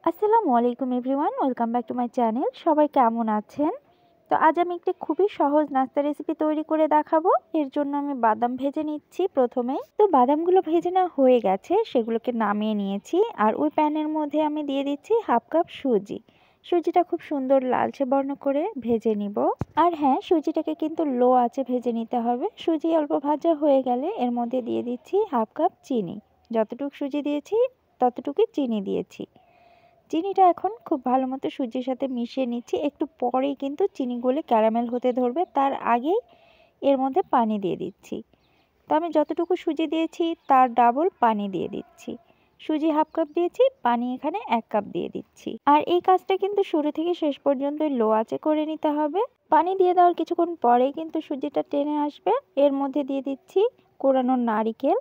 আসসালামু আলাইকুম everyone, welcome back to my channel. সবাই কেমন আছেন? তো আজ আমি একটি খুবই সহজ নাস্তা রেসিপি তৈরি করে দেখাবো। এর জন্য আমি বাদাম ভেজে নিচ্ছি প্রথমেই। তো বাদামগুলো ভেজে নেওয়া হয়ে গেছে, সেগুলোকে নামিয়ে নিয়েছি। আর ওই প্যানের মধ্যে আমি দিয়ে দিচ্ছি হাফ কাপ সুজি। সুজিটা খুব সুন্দর লালচে বর্ণ করে ভেজে নিব। আর হ্যাঁ, সুজিটাকে কিন্তু লো আঁচে ভেজে নিতে হবে। সুজি অল্প ভাজা হয়ে গেলে এর মধ্যে দিয়ে দিচ্ছি হাফ কাপ চিনি। যতটুকু সুজি দিয়েছি ততটুকুই চিনি দিয়েছি। চিনিটা এখন খুব ভালো মতো সুজির সাথে মিশিয়ে নিচ্ছি। একটু পরেই কিন্তু চিনি গলে ক্যারামেল হতে ধরবে, তার আগেই এর মধ্যে পানি দিয়ে দিচ্ছি। তো আমি যতটুকু সুজি দিয়েছি তার ডাবল পানি দিয়ে দিচ্ছি। সুজি হাফ কাপ দিয়েছি, পানি এখানে 1 কাপ দিয়ে দিচ্ছি। আর এই কাজটা কিন্তু শুরু থেকে শেষ পর্যন্ত লো আঁচে করে নিতে হবে। পানি দিয়ে দেওয়ার কিছুক্ষণ পরেই কিন্তু সুজিটা টেনে আসবে। এর মধ্যে দিয়ে দিচ্ছি কোরানো নারিকেল।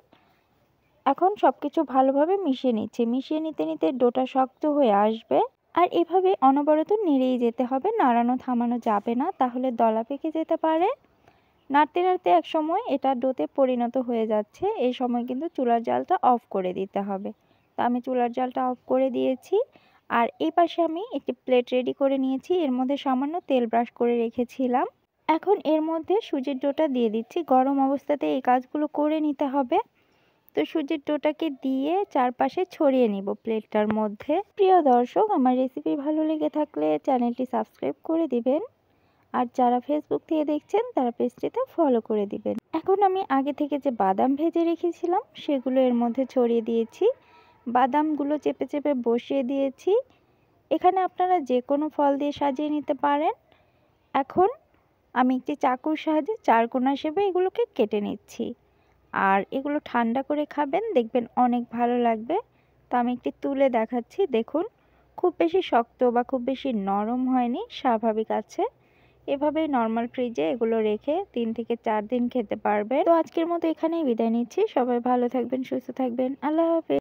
এখন সবকিছু ভালোভাবে মিশিয়ে নিচ্ছি। মিশিয়ে নিতে নিতে ডোটা শক্ত হয়ে আসবে। আর এভাবে অনবরত নেড়েই যেতে হবে, নাড়ানো থামানো যাবে না, তাহলে দলা পেকে যেতে পারে। নাড়তে নাড়তে এক সময় এটা ডোতে পরিণত হয়ে যাচ্ছে। এই সময় কিন্তু চুলার জালটা অফ করে দিতে হবে। তো আমি চুলার জালটা অফ করে দিয়েছি। আর এই পাশে আমি একটি প্লেট রেডি করে নিয়েছি। এর মধ্যে সামান্য তেল ব্রাশ করে রেখেছিলাম। এখন এর মধ্যে সুজির ডোটা দিয়ে দিচ্ছি। গরম অবস্থাতে এই কাজগুলো করে নিতে হবে। তো সুজির ডোটাকে দিয়ে চারপাশে ছড়িয়ে নিব প্লেটটার মধ্যে। প্রিয় দর্শক, আমার রেসিপি ভালো লেগে থাকলে চ্যানেলটি সাবস্ক্রাইব করে দিবেন। আর যারা ফেসবুক থেকে দেখছেন তারা পেজটিতে ফলো করে দিবেন। এখন আমি আগে থেকে যে বাদাম ভেজে রেখেছিলাম সেগুলো এর মধ্যে ছড়িয়ে দিয়েছি। বাদামগুলো চেপে চেপে বসিয়ে দিয়েছি। এখানে আপনারা যে কোনো ফল দিয়ে সাজিয়ে নিতে পারেন। এখন আমি একটি চাকুর সাহায্যে চারকোনা শেপে এগুলোকে কেটে নিচ্ছি। আর এগুলো ঠান্ডা করে খাবেন, দেখবেন অনেক ভালো লাগবে। তো আমি একটি তুলে দেখাচ্ছি, দেখুন খুব বেশি শক্ত বা খুব বেশি নরম হয়নি, স্বাভাবিক আছে। এভাবেই নর্মাল ফ্রিজে এগুলো রেখে 3 থেকে 4 দিন খেতে পারবেন। তো আজকের মতো এখানেই বিদায় নিচ্ছি। সবাই ভালো থাকবেন, সুস্থ থাকবেন। আল্লাহ হাফেজ।